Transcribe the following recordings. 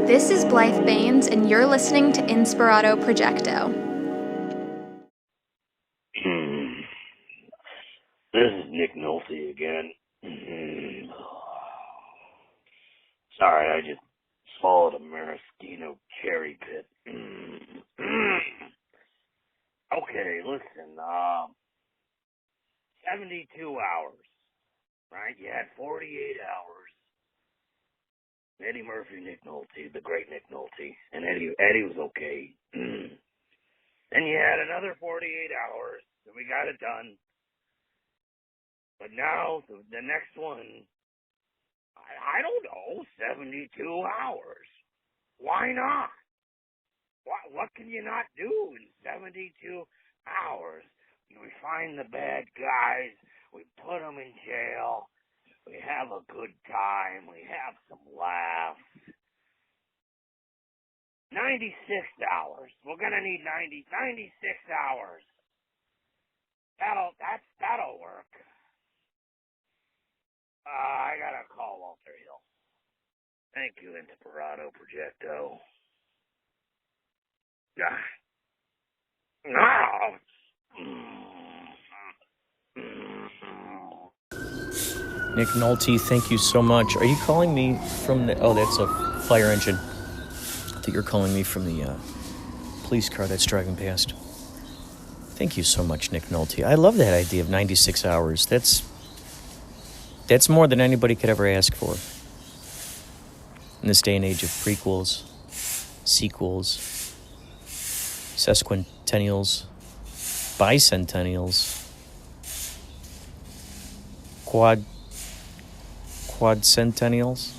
This is Blythe Baines, and you're listening to Inspirado Projecto. This is Nick Nolte again. Sorry, I just swallowed a maraschino cherry pit. Okay, listen, 72 hours, right? You had 48 hours. Eddie Murphy, Nick Nolte, the great Nick Nolte, and Eddie was okay. Then you had another 48 hours, and we got it done. But now, the next one, I don't know, 72 hours. Why not? What can you not do in 72 hours? We find the bad guys, we put them in jail, we have a good time, we have some laughs. 96 hours. We're gonna need 96 hours. That'll work. I gotta call Walter Hill. Thank you, Inspirado Projecto. Nick Nolte, thank you so much. Are you calling me from the... Oh, that's a fire engine. I think you're calling me from the police car that's driving past. Thank you so much, Nick Nolte. I love that idea of 96 hours. That's more than anybody could ever ask for. In this day and age of prequels, sequels, sesquicentennials, bicentennials, quadcentennials,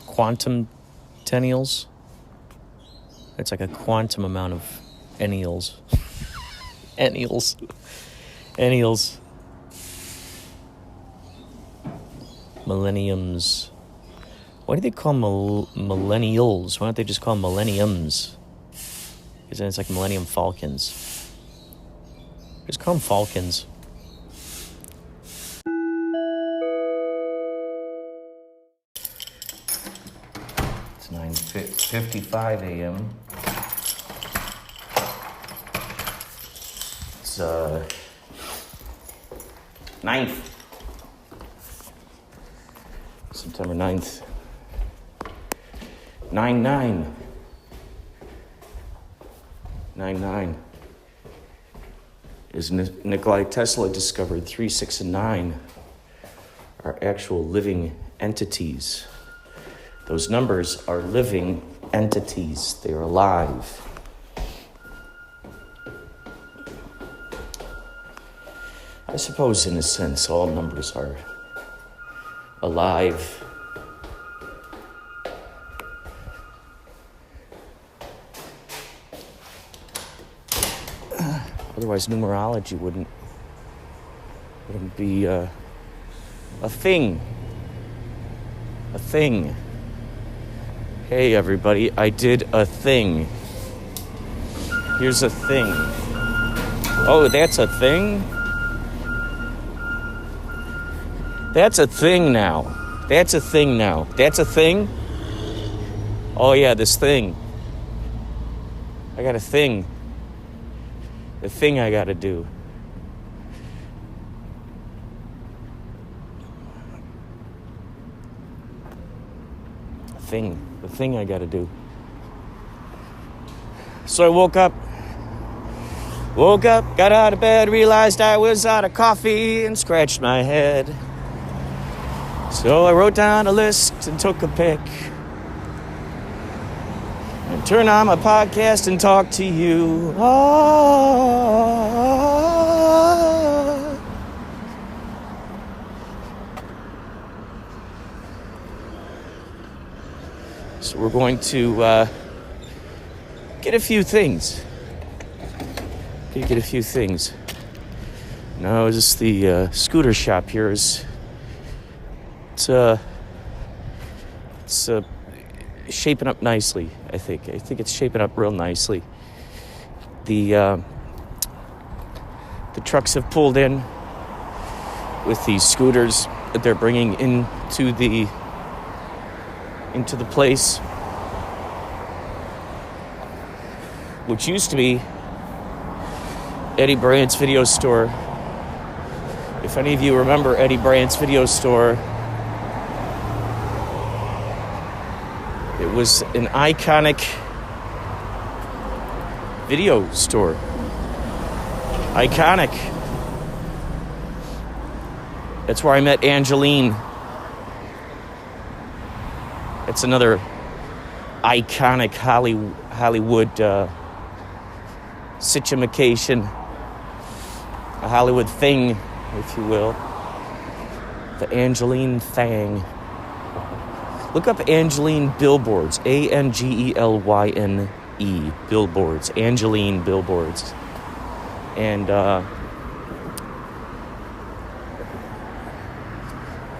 quantum-tennials. It's like a quantum amount of ennials. Ennials. Millenniums. Why do they call millennials? Why don't they just call them millenniums? Because then it's like Millennium Falcons. Just call them Falcons. It's 9:55 a.m. It's 9th. September 9th. 9/9. 9/9. Is Nikola Tesla discovered 3, 6, and 9 are actual living entities. Those numbers are living entities. They are alive. I suppose, in a sense, all numbers are alive. Otherwise, numerology wouldn't be a thing. A thing. Hey, everybody, I did a thing. Here's a thing. Oh, that's a thing? That's a thing now. That's a thing now. That's a thing? Oh, yeah, this thing. I got a thing. The thing I gotta do. The thing I gotta do. So I woke up, got out of bed, realized I was out of coffee, and scratched my head. So I wrote down a list and took a pick. And turned on my podcast and talked to you. So we're going to get a few things. No, just the scooter shop here is... It's shaping up nicely, I think. I think it's shaping up real nicely. The trucks have pulled in with these scooters that they're bringing into the place. which used to be Eddie Bryant's video store. If any of you remember Eddie Bryant's video store, it was an iconic video store. Iconic. That's where I met Angeline. It's another iconic Hollywood situation, a Hollywood thing, if you will. The Angeline thing. Look up Angeline Billboards. Angelyne Billboards. Angeline Billboards. And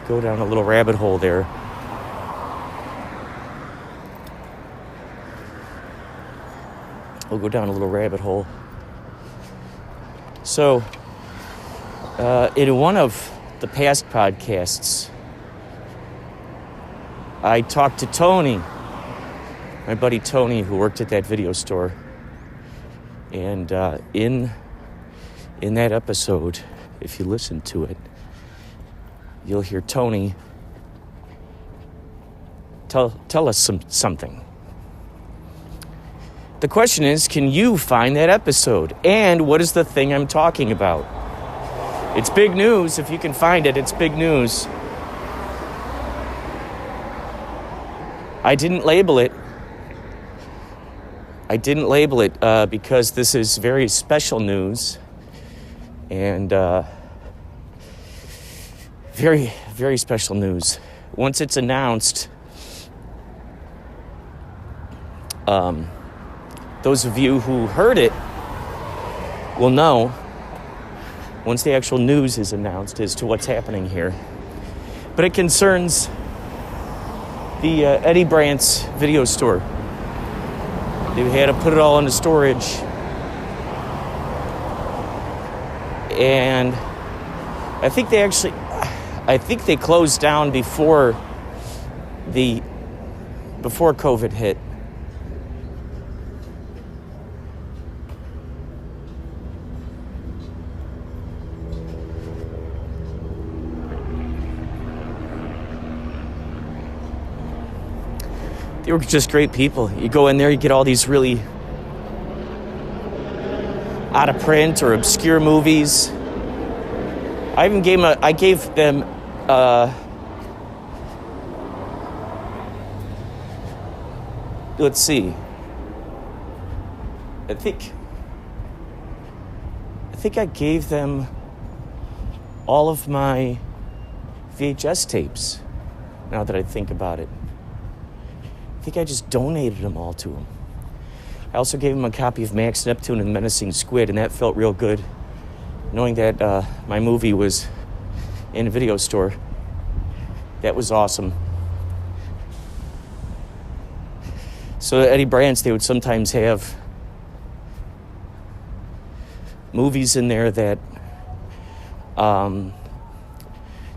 go down a little rabbit hole there. We'll go down a little rabbit hole. So, in one of the past podcasts, I talked to Tony, my buddy Tony, who worked at that video store. And in that episode, if you listen to it, you'll hear Tony tell us something. The question is, can you find that episode? And what is the thing I'm talking about? It's big news. If you can find it, it's big news. I didn't label it. Because this is very special news. And very, very special news. Once it's announced, those of you who heard it will know once the actual news is announced as to what's happening here. But it concerns the Eddie Bryant's video store. They had to put it all into storage. And I think they closed down before COVID hit. They were just great people. You go in there, you get all these really out of print or obscure movies. I gave them let's see. I think I gave them all of my VHS tapes, now that I think about it. I think I just donated them all to him. I also gave him a copy of Max Neptune and Menacing Squid, and that felt real good, knowing that my movie was in a video store. That was awesome. So Eddie Bryant's, they would sometimes have movies in there that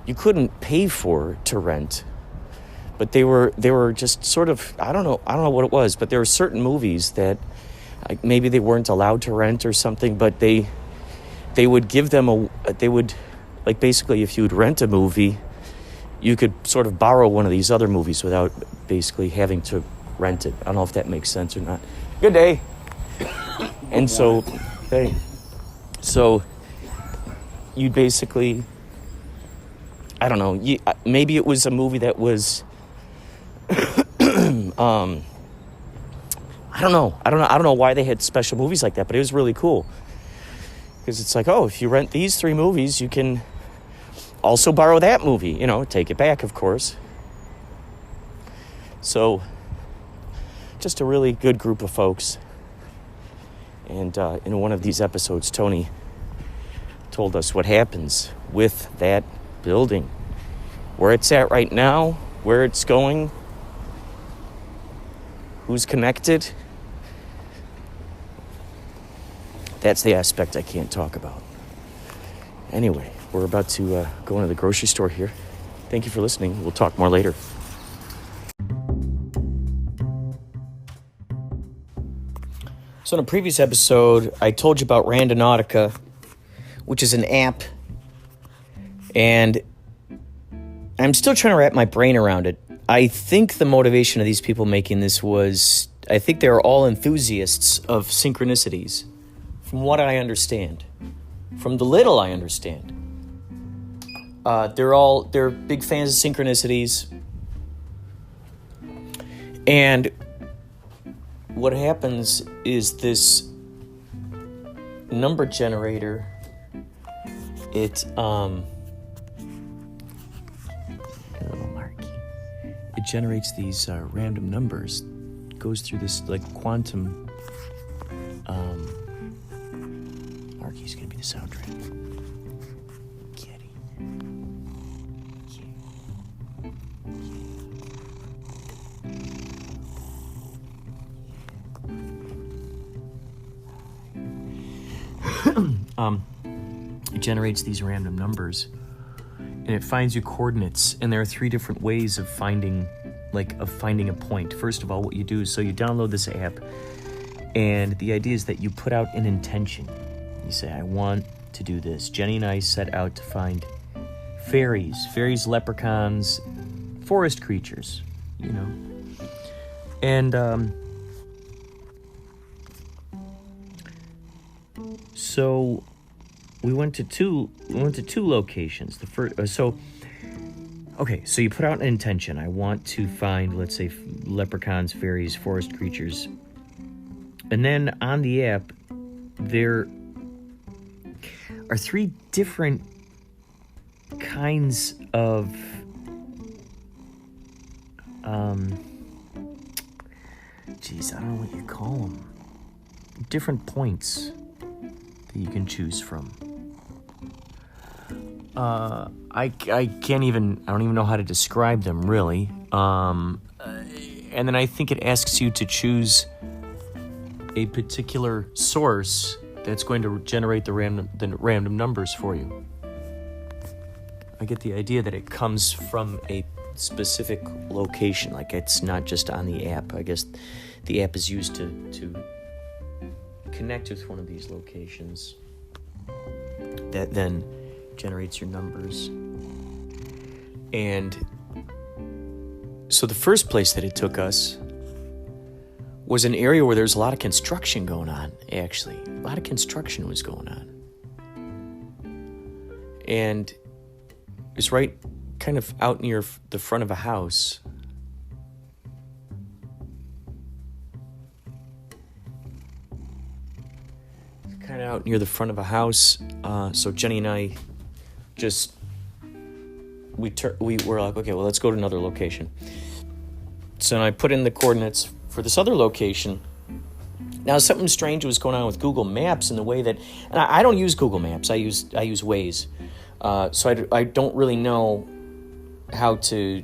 you couldn't pay for to rent. But they were just sort of, I don't know what it was, but there were certain movies that maybe they weren't allowed to rent or something, but they would give them like basically if you would rent a movie, you could sort of borrow one of these other movies without basically having to rent it. I don't know if that makes sense or not. Good day. And so, hey, so you basically, I don't know, maybe it was a movie that was, I don't know why they had special movies like that, but it was really cool. Because it's like, oh, if you rent these 3 movies, you can also borrow that movie, take it back, of course. So, just a really good group of folks. And in one of these episodes, Tony told us what happens with that building, where it's at right now, where it's going, who's connected. That's the aspect I can't talk about. Anyway, we're about to go into the grocery store here. Thank you for listening. We'll talk more later. So in a previous episode, I told you about Randonautica, which is an app, and I'm still trying to wrap my brain around it. I think the motivation of these people making this was, I think they're all enthusiasts of synchronicities, from what I understand. From the little I understand. They're big fans of synchronicities. And what happens is this number generator, it generates these random numbers. It goes through this like quantum. Marky's gonna be the soundtrack. Kitty. It generates these random numbers, and it finds you coordinates. And there are 3 different ways of finding a point. First of all, what you do is, so you download this app, and the idea is that you put out an intention. You say, I want to do this. Jenny and I set out to find fairies, leprechauns, forest creatures, And so we went to two locations. The first, so you put out an intention. I want to find, let's say, leprechauns, fairies, forest creatures. And then on the app, there are 3 different kinds of I don't know what you call them. Different points that you can choose from. I don't even know how to describe them, really. And then I think it asks you to choose a particular source that's going to generate the random numbers for you. I get the idea that it comes from a specific location, like it's not just on the app. I guess the app is used to connect with one of these locations that then generates your numbers. And so the first place that it took us was an area where there's a lot of construction going on, actually. A lot of construction was going on. And it was right kind of out near the front of a house. Kind of out near the front of a house. So Jenny and I we were like, okay, well, let's go to another location. So I put in the coordinates for this other location. Now, something strange was going on with Google Maps in the way that, and I don't use Google Maps. I use Waze. So I don't really know how to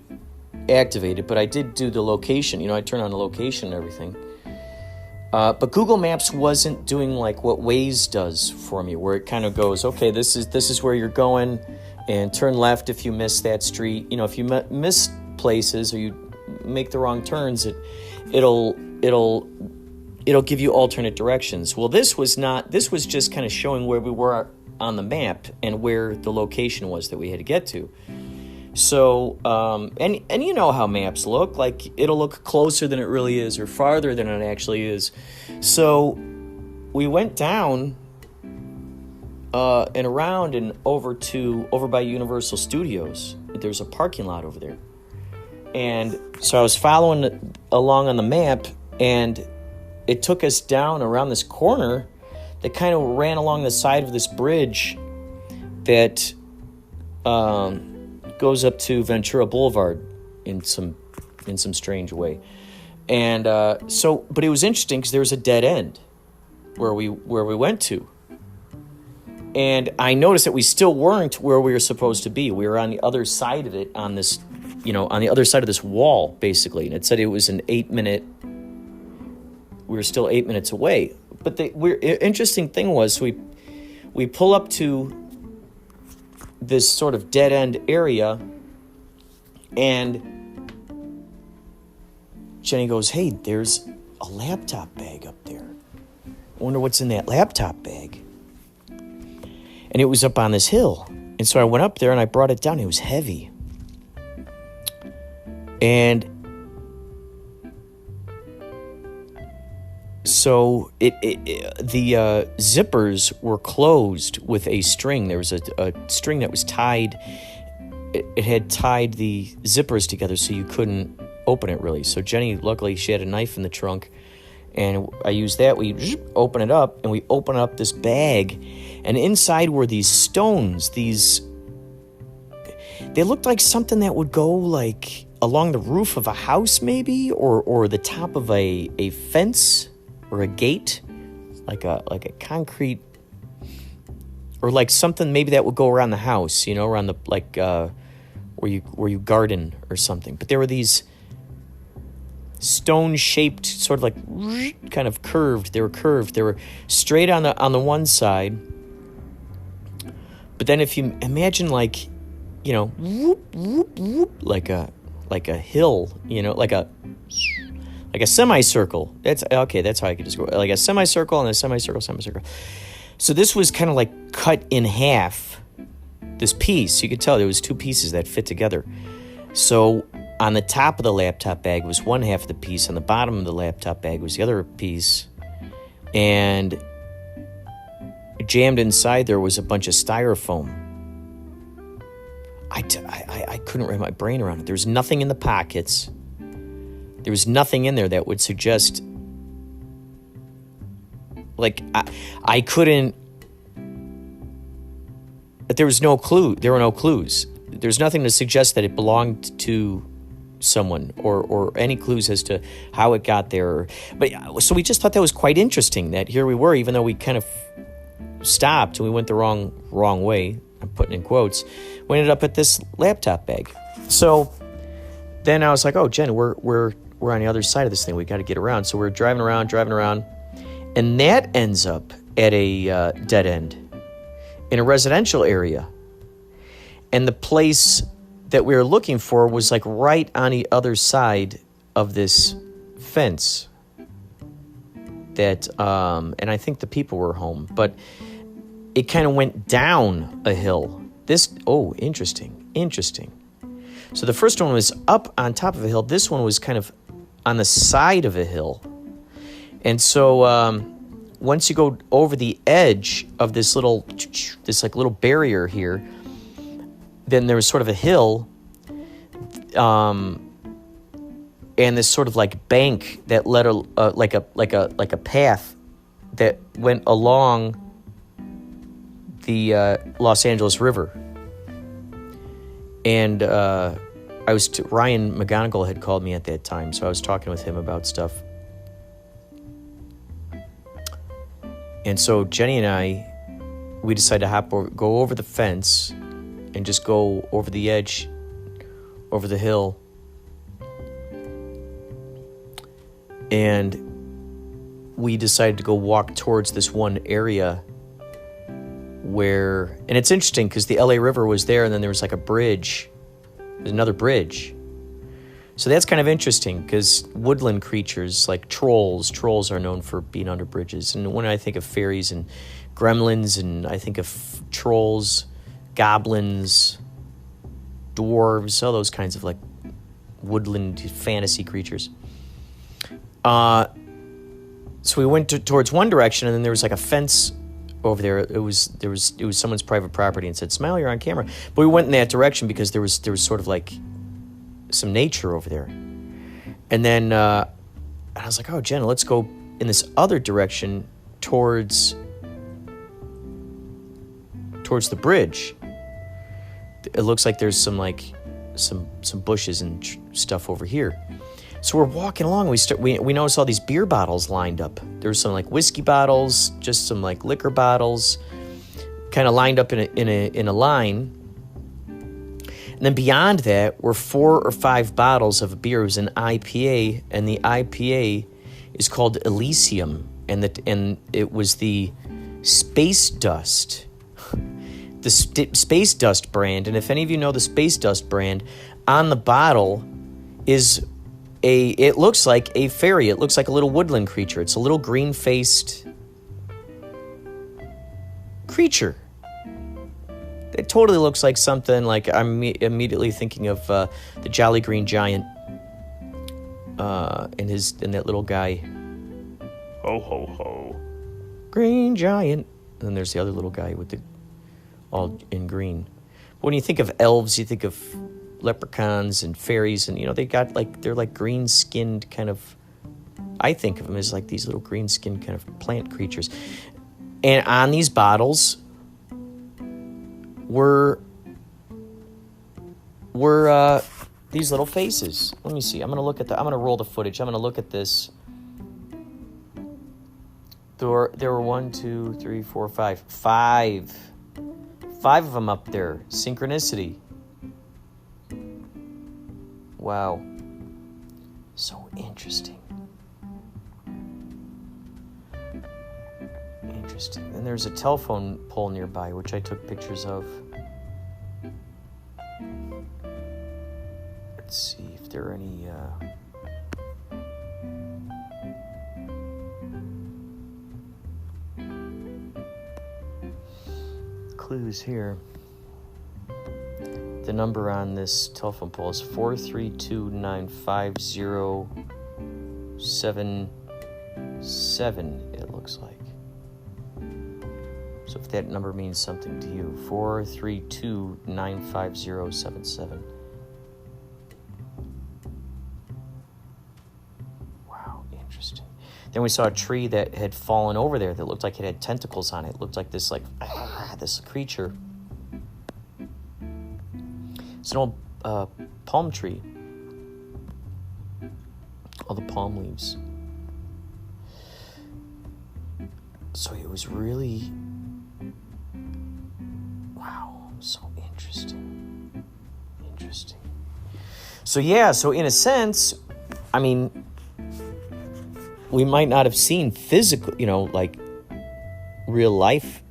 activate it, but I did do the location. I turned on the location and everything. But Google Maps wasn't doing like what Waze does for me, where it kind of goes, okay, this is where you're going, and turn left if you miss that street. If you miss places or you make the wrong turns, it'll give you alternate directions. Well, this was just kind of showing where we were on the map and where the location was that we had to get to. So, and you know how maps look, like it'll look closer than it really is or farther than it actually is. So we went down and around and over by Universal Studios. There's a parking lot over there. And so I was following along on the map, and it took us down around this corner that kind of ran along the side of this bridge that goes up to Ventura Boulevard in some strange way. And but it was interesting because there was a dead end where we went to. And I noticed that we still weren't where we were supposed to be. We were on the other side of it, on this, on the other side of this wall, basically. And it said it was an 8-minute. We were still 8 minutes away. But the interesting thing was, we pull up to this sort of dead end area, and Jenny goes, "Hey, there's a laptop bag up there." wonder what's in that laptop bag. And it was up on this hill. And so I went up there and I brought it down. It was heavy. And so the zippers were closed with a string. There was a string that was tied. It had tied the zippers together so you couldn't open it really. So Jenny, luckily, she had a knife in the trunk. And I used that. We open it up, and we open up this bag. And inside were these stones. They looked like something that would go like along the roof of a house maybe, or the top of a fence or a gate, like a concrete, or like something maybe that would go around the house, around the where you garden or something. But there were these stone-shaped, sort of like kind of curved. They were curved. They were straight on the one side. But then if you imagine like, whoop, whoop, whoop, like a hill, like a semicircle. That's how I could describe it. Like a semicircle and a semicircle. So this was kind of like cut in half, this piece. You could tell there was two pieces that fit together. So on the top of the laptop bag was one half of the piece. On the bottom of the laptop bag was the other piece. And jammed inside there was a bunch of styrofoam. I couldn't wrap my brain around it. There was nothing in the pockets. There was nothing in there that would suggest... Like, I couldn't... There was no clue. There were no clues. There's nothing to suggest that it belonged to someone or any clues as to how it got there. But so we just thought that was quite interesting, that here we were, even though we kind of stopped and we went the wrong way, I'm putting in quotes, we ended up at this laptop bag. So then I was like, oh, Jen, we're on the other side of this thing. We got to get around. So we're driving around, and that ends up at a dead end in a residential area. And the place that we were looking for was like right on the other side of this fence. That, and I think the people were home, but it kind of went down a hill. Interesting. So the first one was up on top of a hill. This one was kind of on the side of a hill. And so once you go over the edge of this little barrier here, then there was sort of a hill, and this sort of like bank that led like a path that went along the Los Angeles River. And Ryan McGonigal had called me at that time, so I was talking with him about stuff. And so Jenny and I, we decided to go over the fence and just go over the edge, over the hill. And we decided to go walk towards this one area where, and it's interesting because the LA River was there, and then there was like a bridge. There's another bridge. So that's kind of interesting because woodland creatures like trolls are known for being under bridges. And when I think of fairies and gremlins, and I think of trolls, goblins, dwarves, all those kinds of like woodland fantasy creatures. So we went towards one direction, and then there was like a fence over there. It was someone's private property, and said, "Smile, you're on camera." But we went in that direction because there was sort of like some nature over there. And then I was like, "Oh, Jenna, let's go in this other direction towards the bridge. It looks like there's some bushes and stuff over here." So we're walking along. We noticed all these beer bottles lined up. There's some like whiskey bottles, just some like liquor bottles, kind of lined up in a line. And then beyond that were 4 or 5 bottles of a beer. It was an IPA, and the IPA is called Elysium, and it was the Space Dust, the Space Dust brand. And if any of you know the Space Dust brand, on the bottle is it looks like a fairy. It looks like a little woodland creature. It's a little green-faced creature. It totally looks like something like I'm immediately thinking of the Jolly Green Giant and that little guy. Ho, ho, ho. Green Giant. And then there's the other little guy with the all in green. But when you think of elves, you think of leprechauns and fairies, and they're like green-skinned kind of. I think of them as like these little green-skinned kind of plant creatures. And on these bottles were these little faces. Let me see. I'm gonna roll the footage. I'm gonna look at this. There were 1, 2, 3, 4, 5. Five of them up there. Synchronicity. Wow. So interesting. And there's a telephone pole nearby, which I took pictures of. Let's see if there are any clues here. The number on this telephone pole is 432-950-77, it looks like. So if that number means something to you, 432-950-77. Wow, interesting. Then we saw a tree that had fallen over there that looked like it had tentacles on it. It looked like this this creature. It's an old palm tree. All the palm leaves. So it was really... Wow, so interesting. So in a sense, I mean, we might not have seen physical, like real life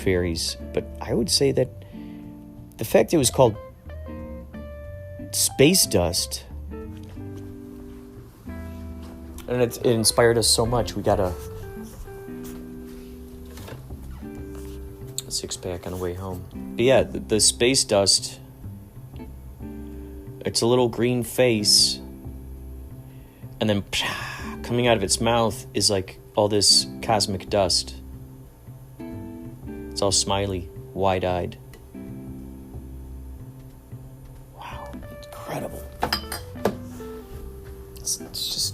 fairies, but I would say that the fact it was called space dust, and it inspired us so much. We got a six-pack on the way home. But yeah, the space dust, it's a little green face, and then coming out of its mouth is like all this cosmic dust. It's all smiley, wide-eyed. Wow, incredible. It's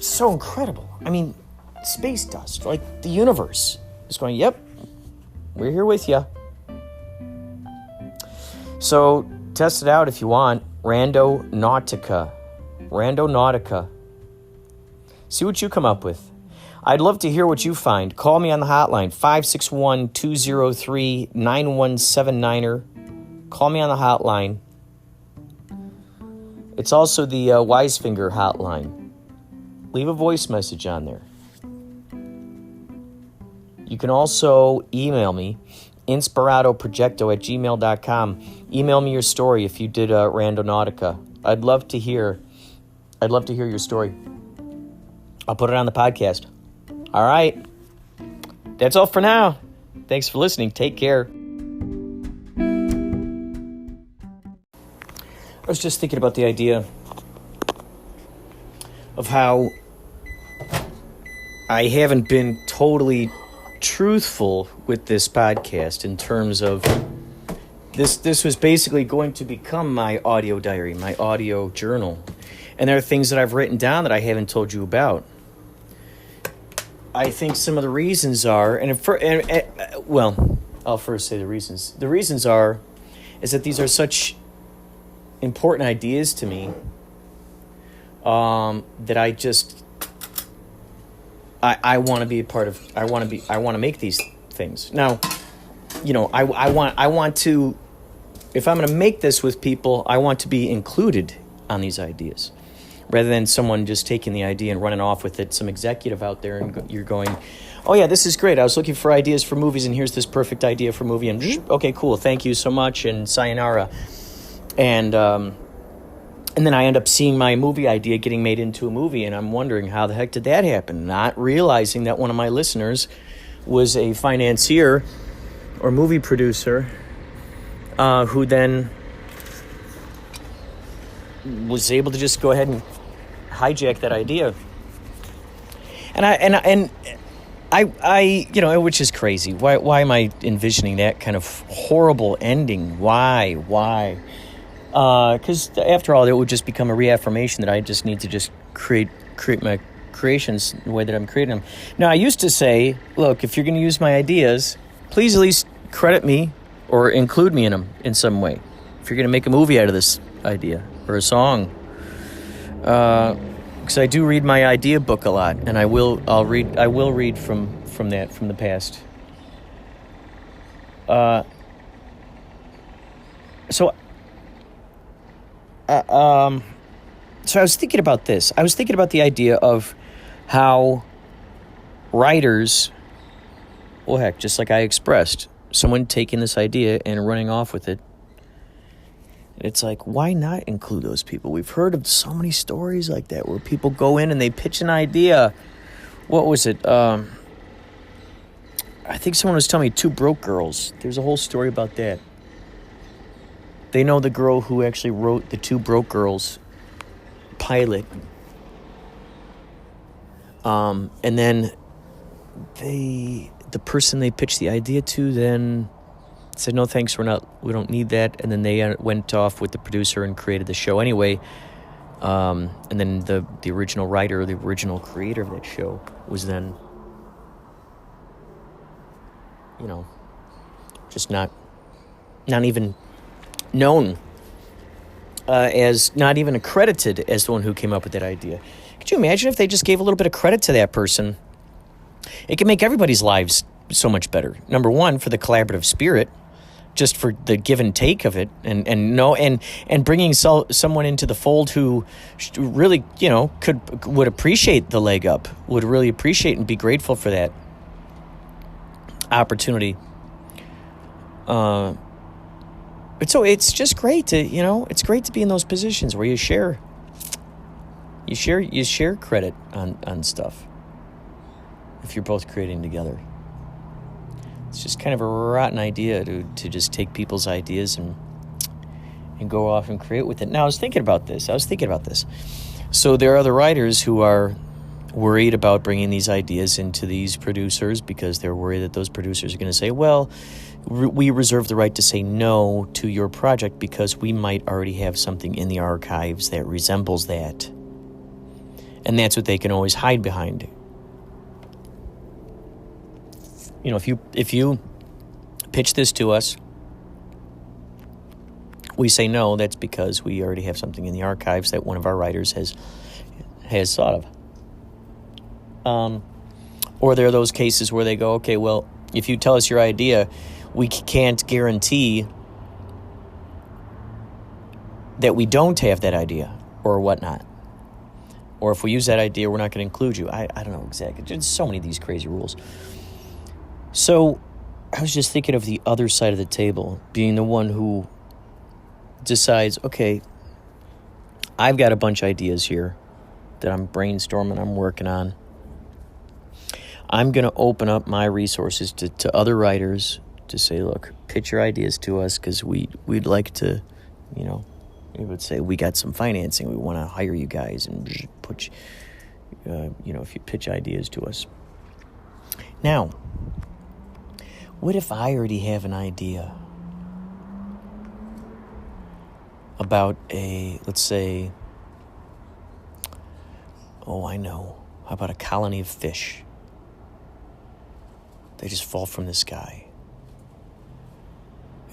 so incredible. I mean, space dust, like the universe is going, yep, we're here with you. So test it out if you want. Randonautica. See what you come up with. I'd love to hear what you find. Call me on the hotline, 561-203-9179. Call me on the hotline. It's also the Wisefinger hotline. Leave a voice message on there. You can also email me, inspiradoprojecto@gmail.com. Email me your story if you did Randonautica. I'd love to hear your story. I'll put it on the podcast. All right. That's all for now. Thanks for listening. Take care. I was just thinking about the idea of how I haven't been totally truthful with this podcast in terms of this was basically going to become my audio diary, my audio journal. And there are things that I've written down that I haven't told you about. I think some of the reasons are, I'll first say the reasons. The reasons is that these are such important ideas to me that I want to be a part of. I want to make these things. Now, I want to, if I'm going to make this with people, I want to be included on these ideas. Rather than someone just taking the idea and running off with it, some executive out there, and you're going, oh yeah, this is great. I was looking for ideas for movies, and here's this perfect idea for a movie, and okay, cool, thank you so much, and sayonara. And then I end up seeing my movie idea getting made into a movie, and I'm wondering, how the heck did that happen? Not realizing that one of my listeners was a financier or movie producer who then was able to just go ahead and hijack that idea. And I you know, which is crazy. Why am I envisioning that kind of horrible ending? Why? Because after all, it would just become a reaffirmation that I just need to just create my creations the way that I'm creating them. Now, I used to say, look, if you're going to use my ideas, please at least credit me or include me in them in some way. If you're going to make a movie out of this idea or a song, because I do read my idea book a lot, and I will read from the past. So I was thinking about this. I was thinking about the idea of how writers, well, heck, just like I expressed, someone taking this idea and running off with it. It's like, why not include those people? We've heard of so many stories like that where people go in and they pitch an idea. What was it? I think someone was telling me Two Broke Girls. There's a whole story about that. They know the girl who actually wrote the Two Broke Girls pilot. And then the person they pitched the idea to then said, no thanks, we don't need that. And then they went off with the producer and created the show anyway. And then the original writer, the original creator of that show was then, you know, just not even known as, not even accredited as the one who came up with that idea. Could you imagine if they just gave a little bit of credit to that person? It could make everybody's lives so much better. Number one, for the collaborative spirit, just for the give and take of it, and bringing someone into the fold who really, you know, would appreciate the leg up, would really appreciate and be grateful for that opportunity. So it's just great to, you know, it's great to be in those positions where you share credit on stuff if you're both creating together. It's just kind of a rotten idea to just take people's ideas and go off and create with it. Now, I was thinking about this. So there are the writers who are worried about bringing these ideas into these producers because they're worried that those producers are going to say, well, we reserve the right to say no to your project because we might already have something in the archives that resembles that. And that's what they can always hide behind. You know, if you pitch this to us, we say no, that's because we already have something in the archives that one of our writers has thought of. Or there are those cases where they go, okay, well, if you tell us your idea, we can't guarantee that we don't have that idea or whatnot. Or if we use that idea, we're not going to include you. I don't know exactly. There's so many of these crazy rules. So I was just thinking of the other side of the table, being the one who decides, okay, I've got a bunch of ideas here that I'm brainstorming, I'm working on. I'm going to open up my resources to other writers to say, look, pitch your ideas to us because we'd like to, you know, we would say we got some financing. We want to hire you guys and put, you know, if you pitch ideas to us. Now, what if I already have an idea about let's say, I know, how about a colony of fish? They just fall from the sky.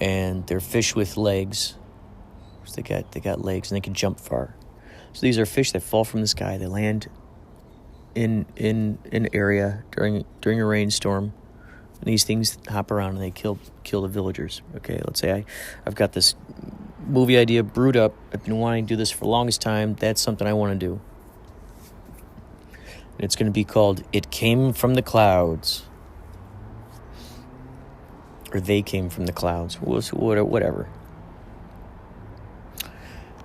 And they're fish with legs. So they got legs and they can jump far. So these are fish that fall from the sky. They land in an area during a rainstorm. And these things hop around and they kill the villagers. Okay, let's say I've got this movie idea brewed up. I've been wanting to do this for the longest time. That's something I want to do. And it's going to be called It Came from the Clouds. Or They Came from the Clouds. Whatever.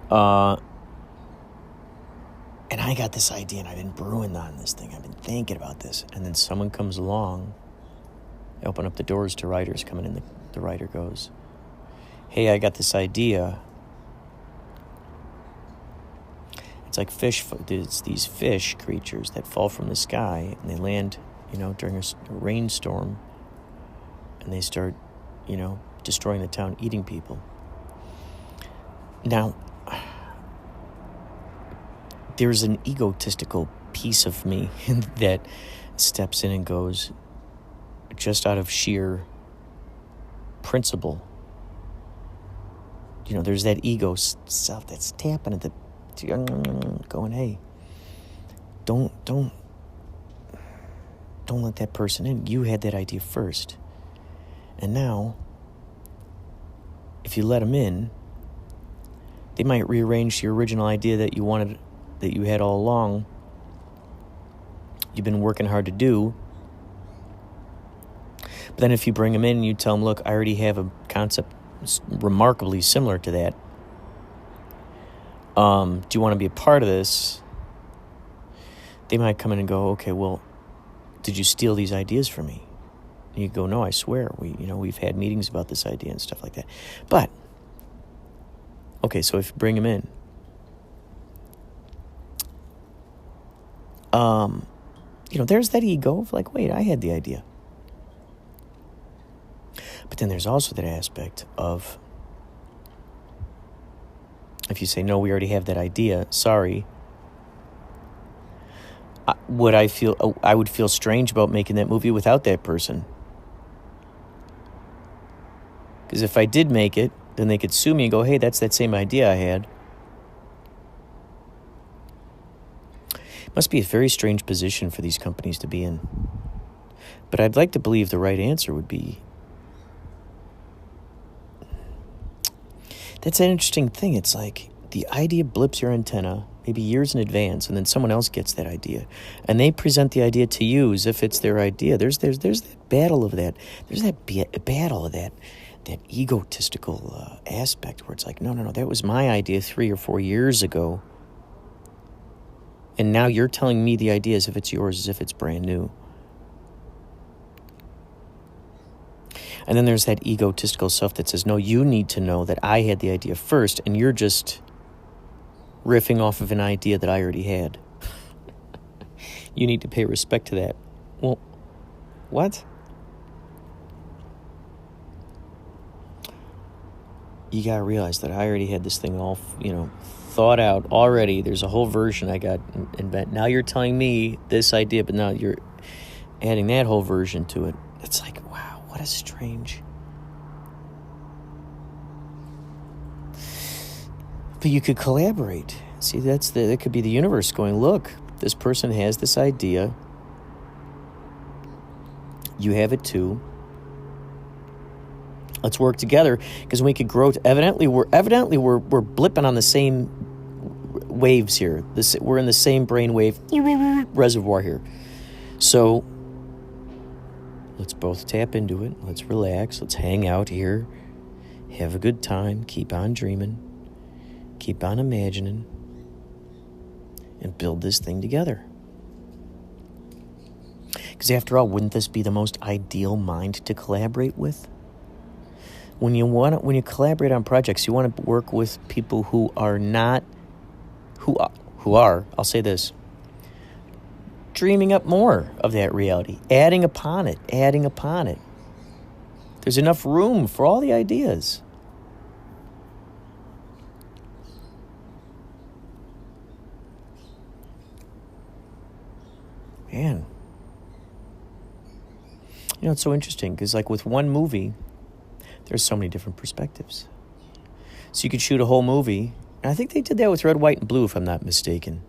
And I got this idea and I've been brewing on this thing. I've been thinking about this. And then someone comes along I open up the doors to writers coming in. The writer goes, hey, I got this idea. It's like it's these fish creatures that fall from the sky, and they land, during a rainstorm, and they start, destroying the town, eating people. Now, there's an egotistical piece of me that steps in and goes, just out of sheer principle. There's that ego self that's tapping at the, going, hey, don't let that person in. You had that idea first. And now, if you let them in, they might rearrange your original idea that you had all along. You've been working hard to do. But then if you bring them in and you tell them, look, I already have a concept remarkably similar to that. Do you want to be a part of this? They might come in and go, okay, well, did you steal these ideas from me? And you go, no, I swear. We've had meetings about this idea and stuff like that. But, okay, so if you bring them in, there's that ego of like, wait, I had the idea. But then there's also that aspect of, if you say, no, we already have that idea, sorry, I would feel strange about making that movie without that person. Because if I did make it, then they could sue me and go, hey, that's that same idea I had. It must be a very strange position for these companies to be in. But I'd like to believe the right answer would be, that's an interesting thing. It's like the idea blips your antenna maybe years in advance, and then someone else gets that idea, and they present the idea to you as if it's their idea. There's that battle of that. There's that battle of that egotistical aspect where it's like, no, that was my idea 3 or 4 years ago, and now you're telling me the idea as if it's yours, as if it's brand new. And then there's that egotistical self that says, no, you need to know that I had the idea first, and you're just riffing off of an idea that I already had. You need to pay respect to that. Well, what? You gotta realize that I already had this thing all, thought out already. There's a whole version I got invented. Now you're telling me this idea, but now you're adding that whole version to it. It's like, wow, what a strange. But you could collaborate. See, that could be the universe going, look, this person has this idea. You have it too. Let's work together because we could grow. Evidently we're blipping on the same waves here. We're in the same brainwave reservoir here. So let's both tap into it. Let's relax. Let's hang out here. Have a good time. Keep on dreaming. Keep on imagining. And build this thing together. Because after all, wouldn't this be the most ideal mind to collaborate with? When you collaborate on projects, you want to work with people who are, I'll say this, dreaming up more of that reality, adding upon it. There's enough room for all the ideas. Man. It's so interesting because like with one movie, there's so many different perspectives. So you could shoot a whole movie. And I think they did that with Red, White, and Blue, if I'm not mistaken.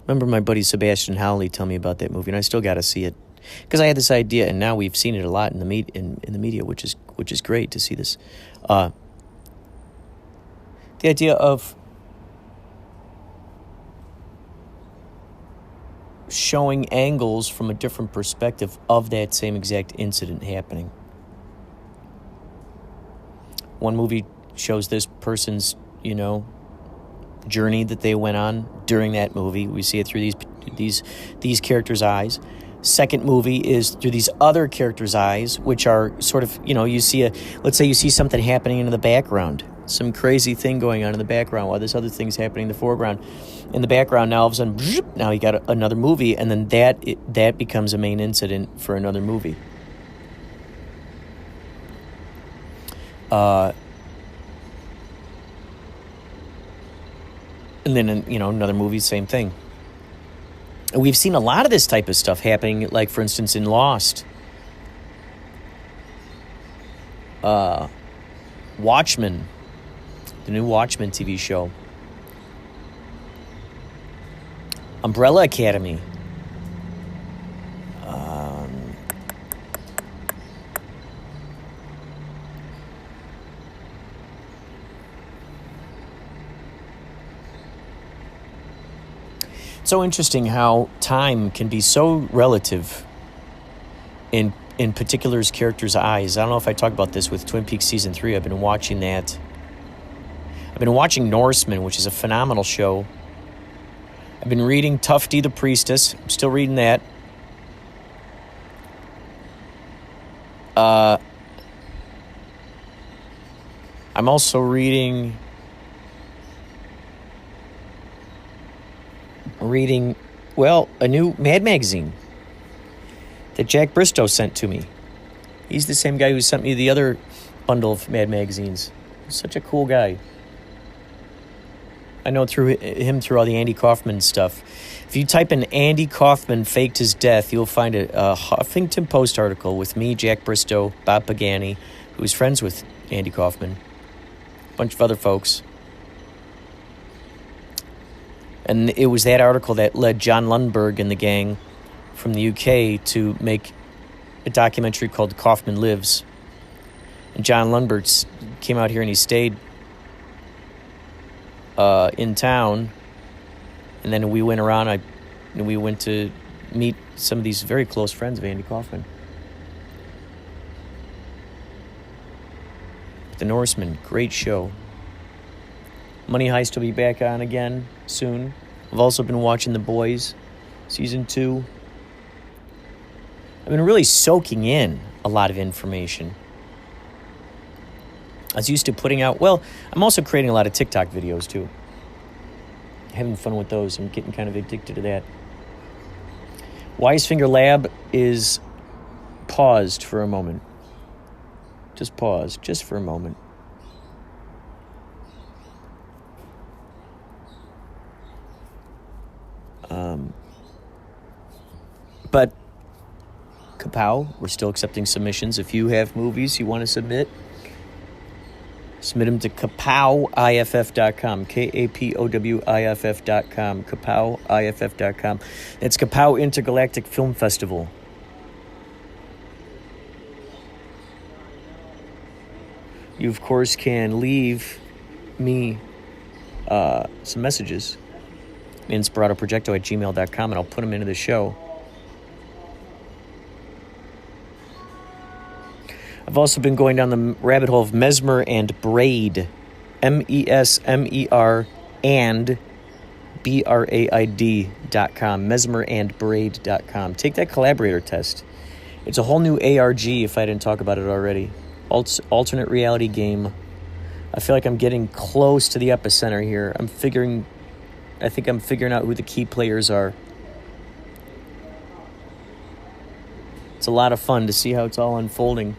Remember my buddy Sebastian Howley tell me about that movie, and I still got to see it. Because I had this idea, and now we've seen it a lot in the media, which is great to see this. The idea of showing angles from a different perspective of that same exact incident happening. One movie shows this person's, journey that they went on during that movie. We see it through these characters' eyes. Second movie is through these other characters' eyes, which are sort of, let's say you see something happening in the background, some crazy thing going on in the background while this other thing's happening in the foreground. In the background, now all of a sudden, now you got another movie, and then that becomes a main incident for another movie. And then, another movie, same thing. And we've seen a lot of this type of stuff happening, like, for instance, in Lost. Watchmen, the new Watchmen TV show. Umbrella Academy. So interesting how time can be so relative in particular characters' eyes. I don't know if I talked about this with Twin Peaks Season 3. I've been watching that. I've been watching Norseman, which is a phenomenal show. I've been reading Tufty the Priestess. I'm still reading that. I'm also reading, a new Mad magazine that Jack Bristow sent to me. He's the same guy who sent me the other bundle of Mad magazines. He's such a cool guy. I know through all the Andy Kaufman stuff. If you type in Andy Kaufman faked his death, you'll find a Huffington Post article with me, Jack Bristow, Bob Pagani, who's friends with Andy Kaufman, a bunch of other folks. And it was that article that led John Lundberg and the gang from the UK to make a documentary called Kaufman Lives. And John Lundberg came out here and he stayed in town. And then we went around and we went to meet some of these very close friends of Andy Kaufman. The Norseman, great show. Money Heist will be back on again soon. I've also been watching The Boys, Season 2. I've been really soaking in a lot of information. I was used to putting out, I'm also creating a lot of TikTok videos too. Having fun with those. I'm getting kind of addicted to that. Wisefinger Lab is paused for a moment. Just pause, just for a moment. But Kapow, we're still accepting submissions. If you have movies you want to submit them to kapowIFF.com, KAPOWIFF.com, kapowIFF.com. It's Kapow Intergalactic Film Festival. You, of course, can leave me some messages. Inspirado Projecto at gmail.com, and I'll put them into the show. I've also been going down the rabbit hole of Mesmer and Braid. MESMER and BRAID.com. mesmerandbraid.com. Take that collaborator test. It's a whole new ARG if I didn't talk about it already. Alternate reality game. I feel like I'm getting close to the epicenter here. I think I'm figuring out who the key players are. It's a lot of fun to see how it's all unfolding.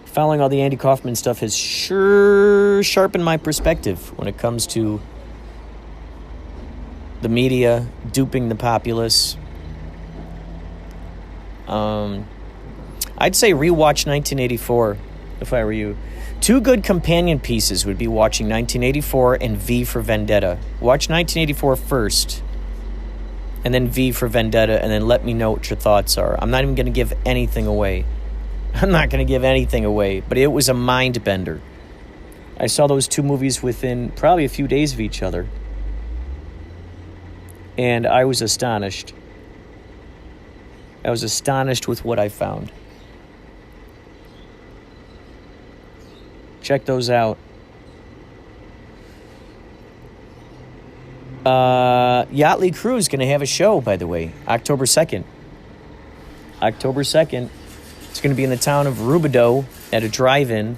Following all the Andy Kaufman stuff has sure sharpened my perspective when it comes to the media duping the populace. I'd say rewatch 1984 if I were you. Two good companion pieces would be watching 1984 and V for Vendetta. Watch 1984 first, and then V for Vendetta, and then let me know what your thoughts are. I'm not even going to give anything away. But it was a mind bender. I saw those two movies within probably a few days of each other, and I was astonished. I was astonished with what I found. Check those out. Yachtly Crew is going to have a show, by the way, October 2nd. October 2nd. It's going to be in the town of Rubidoux at a drive-in.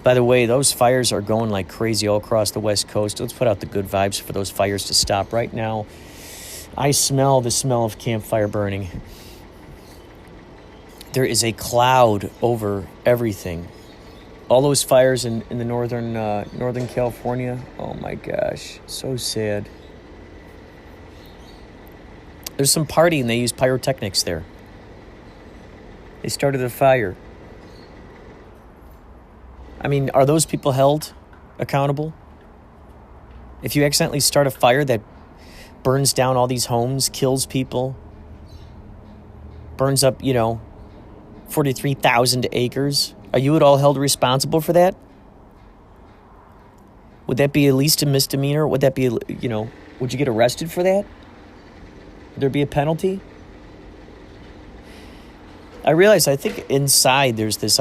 By the way, those fires are going like crazy all across the West Coast. Let's put out the good vibes for those fires to stop. Right now, I smell the smell of campfire burning. There is a cloud over everything. All those fires in the northern California. Oh my gosh, so sad. There's some party and they use pyrotechnics there. They started a fire. I mean, are those people held accountable? If you accidentally start a fire that burns down all these homes, kills people, burns up, 43,000 acres, are you at all held responsible for that? Would that be at least a misdemeanor? Would that be, would you get arrested for that? Would there be a penalty? I realize, I think inside there's that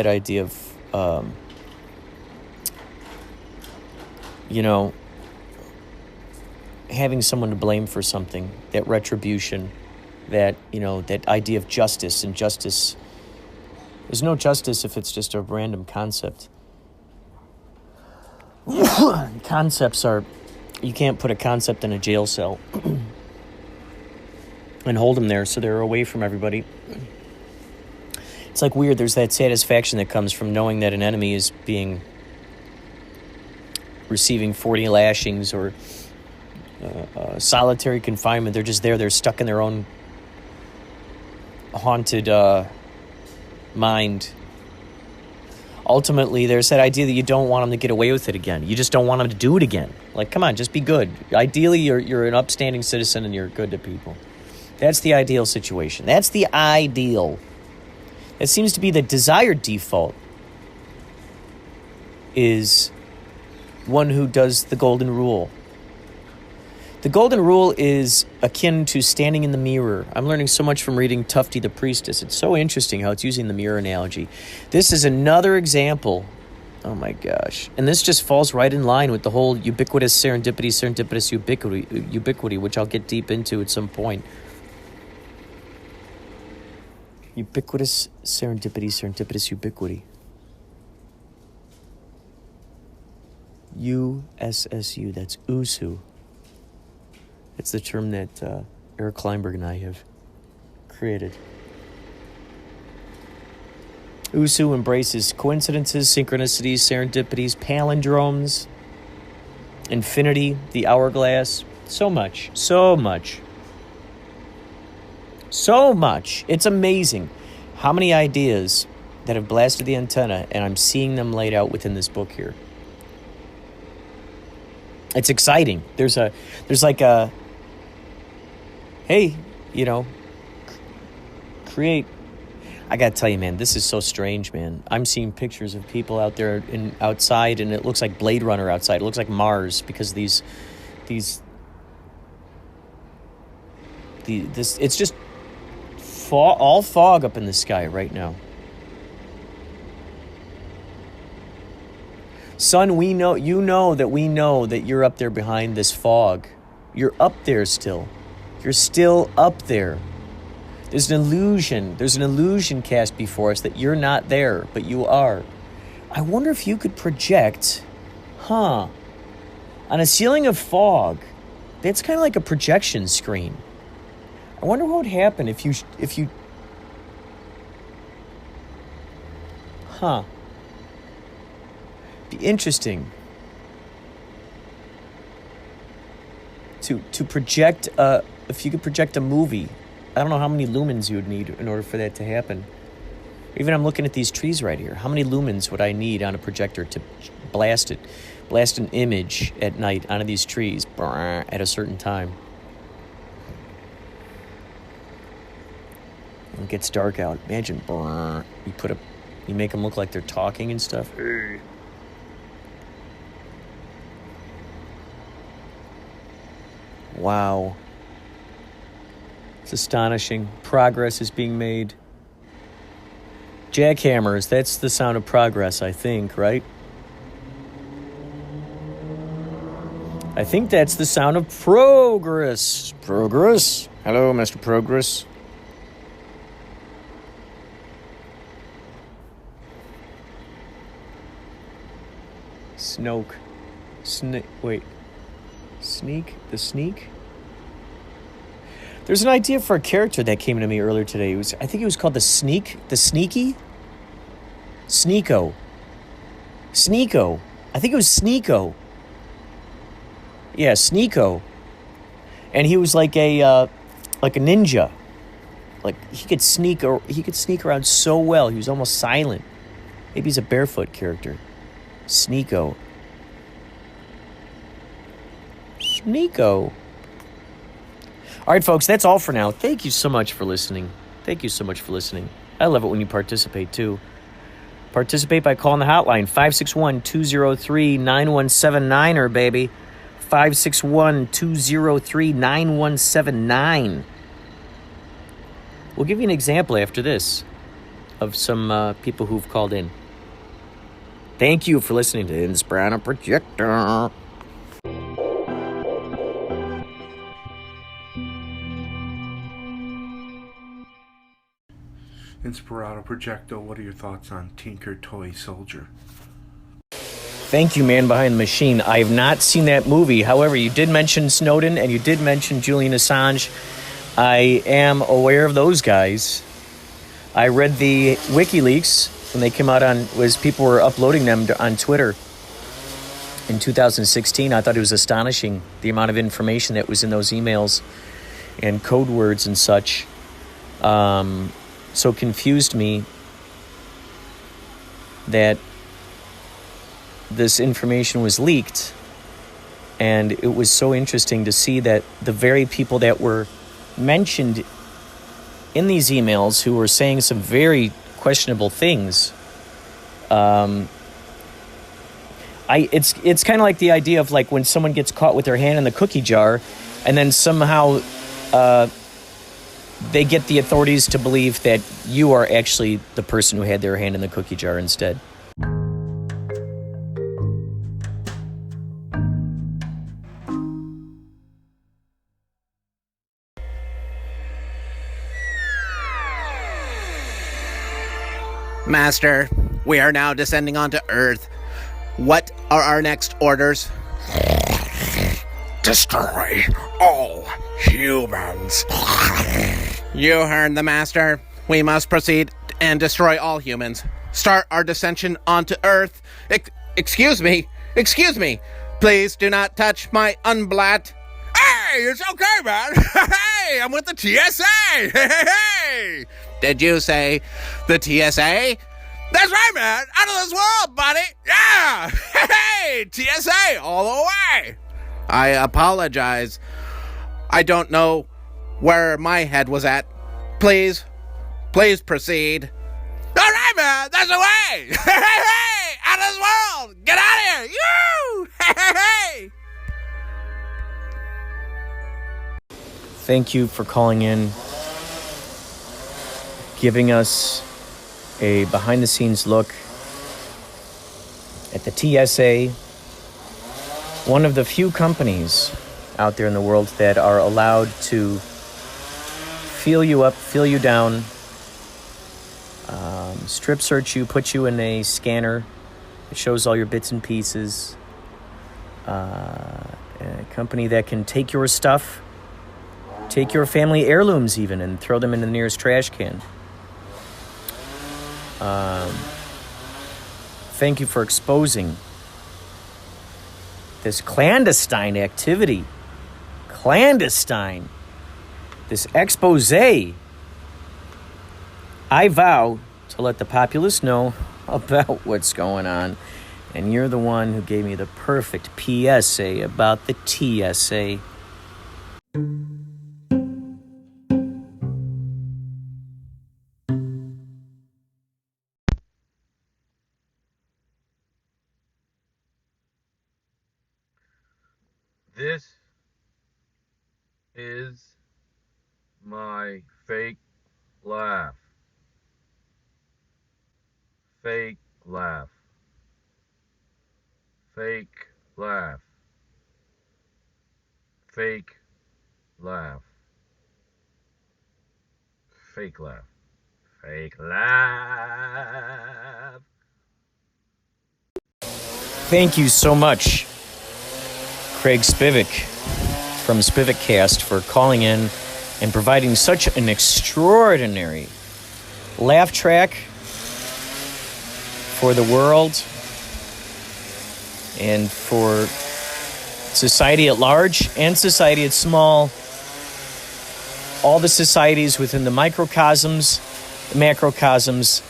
idea of, having someone to blame for something, that retribution, that idea of justice. And justice, there's no justice if it's just a random concept. Concepts are, you can't put a concept in a jail cell and hold them there so they're away from everybody. It's like weird. There's that satisfaction that comes from knowing that an enemy is receiving 40 lashings or solitary confinement. They're just there. They're stuck in their own haunted mind. Ultimately, there's that idea that you don't want them to get away with it again. You just don't want them to do it again. Like, come on, just be good. Ideally, you're an upstanding citizen and you're good to people. That's the ideal situation. That's the ideal. It seems to be the desired default is one who does the golden rule. The golden rule is akin to standing in the mirror. I'm learning so much from reading Tufty the Priestess. It's so interesting how it's using the mirror analogy. This is another example. Oh my gosh. And this just falls right in line with the whole ubiquitous serendipitous ubiquity, which I'll get deep into at some point. Ubiquitous serendipitous ubiquity. USSU, that's USU. It's the term that Eric Kleinberg and I have created. USU embraces coincidences, synchronicities, serendipities, palindromes, infinity, the hourglass. So much. It's amazing how many ideas that have blasted the antenna, and I'm seeing them laid out within this book here. It's exciting. There's like a, hey, create. I gotta tell you, man, this is so strange, man. I'm seeing pictures of people out there outside, and it looks like Blade Runner outside. It looks like Mars because it's just all fog up in the sky right now. Son, we know that you're up there behind this fog. You're up there still. You're still up there. There's an illusion cast before us that you're not there, but you are. I wonder if you could project, on a ceiling of fog. That's kind of like a projection screen. I wonder what would happen if you be interesting to project if you could project a movie. I don't know how many lumens you would need in order for that to happen. Even I'm looking at these trees right here. How many lumens would I need on a projector to blast an image at night onto these trees at a certain time? It gets dark out. Imagine you make them look like they're talking and stuff. Wow. It's astonishing. Progress is being made. Jackhammers, that's the sound of progress, I think, right? I think that's the sound of progress. Progress? Hello, Mr. Progress. Snoke. Wait. Sneak? The Sneak? There's an idea for a character that came to me earlier today. I think it was called the Sneak. The Sneaky? Sneeko. Sneeko. I think it was Sneeko. Yeah, Sneeko. And he was like a ninja. Like he could sneak around so well. He was almost silent. Maybe he's a barefoot character. Sneeko. Sneeko. All right, folks, that's all for now. Thank you so much for listening. Thank you so much for listening. I love it when you participate, too. Participate by calling the hotline, 561-203-9179, baby. 561-203-9179. We'll give you an example after this of some people who've called in. Thank you for listening to Inspirado Projecto. Inspirado Projecto, what are your thoughts on Tinker Toy Soldier? Thank you, man behind the machine. I have not seen that movie. However, you did mention Snowden and you did mention Julian Assange. I am aware of those guys. I read the WikiLeaks when they came out was people were uploading them on Twitter in 2016. I thought it was astonishing the amount of information that was in those emails and code words and such. So confused me that this information was leaked, and it was so interesting to see that the very people that were mentioned in these emails who were saying some very questionable things, it's kind of like the idea of like when someone gets caught with their hand in the cookie jar and then somehow they get the authorities to believe that you are actually the person who had their hand in the cookie jar instead. Master, we are now descending onto Earth. What are our next orders? Destroy all humans. You heard the Master. We must proceed and destroy all humans. Start our descension onto Earth. Excuse me. Please do not touch my unblat. Hey, it's okay, man. Hey, I'm with the TSA. Hey. Did you say the TSA? That's right, man. Out of this world, buddy. Yeah. Hey, TSA all the way. I apologize. I don't know where my head was at. Please proceed. All right, man. That's the way. Hey, out of this world. Get out of here. You. Hey. Thank you for calling in, giving us a behind-the-scenes look at the TSA, one of the few companies out there in the world that are allowed to feel you up, feel you down, strip search you, put you in a scanner. It shows all your bits and pieces. A company that can take your stuff, take your family heirlooms even, and throw them in the nearest trash can. Thank you for exposing this clandestine activity. This expose. I vow to let the populace know about what's going on. And you're the one who gave me the perfect PSA about the TSA. This is my fake laugh. Fake laugh. Fake laugh. fake laugh. Fake laugh. Fake laugh. Thank you so much, Craig Spivek from Spivekcast, for calling in and providing such an extraordinary laugh track for the world and for society at large and society at small, all the societies within the microcosms, the macrocosms,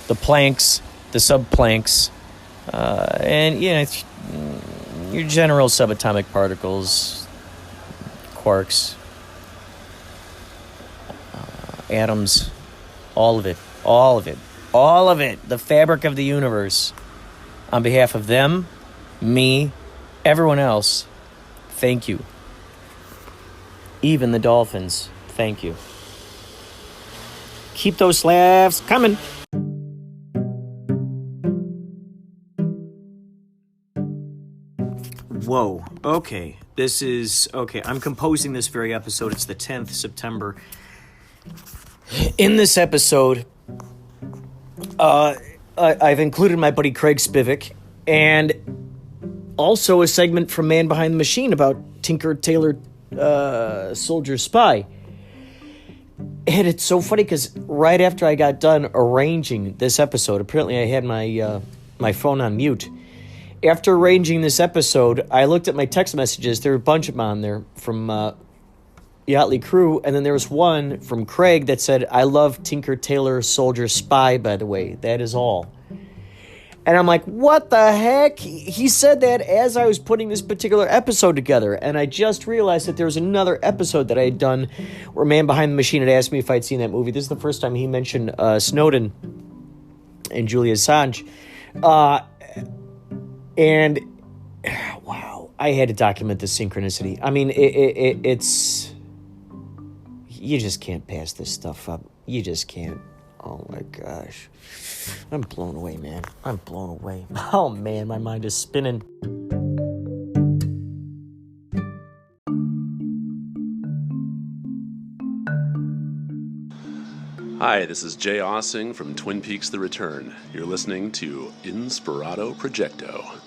the planks, the subplanks, and your general subatomic particles, quarks, atoms, all of it, the fabric of the universe. On behalf of them, me, everyone else, thank you. Even the dolphins, thank you. Keep those laughs coming. Whoa, okay. I'm composing this very episode. It's the 10th September. In this episode, I've included my buddy Craig Spivek and also a segment from Man Behind the Machine about Tinker Tailor Soldier Spy. And it's so funny because right after I got done arranging this episode, apparently I had my phone on mute. After arranging this episode, I looked at my text messages. There were a bunch of them on there from Yachtly Crew, and then there was one from Craig that said, "I love Tinker Tailor Soldier Spy, by the way. That is all." And I'm like, what the heck? He said that as I was putting this particular episode together, and I just realized that there was another episode that I had done where Man Behind the Machine had asked me if I'd seen that movie. This is the first time he mentioned Snowden and Julian Assange. And wow, I had to document the synchronicity. I mean, it's... You just can't pass this stuff up. You just can't. Oh my gosh. I'm blown away, man. I'm blown away. Oh man, my mind is spinning. Hi, this is Jay Aaseng from Twin Peaks The Return. You're listening to Inspirado Projecto.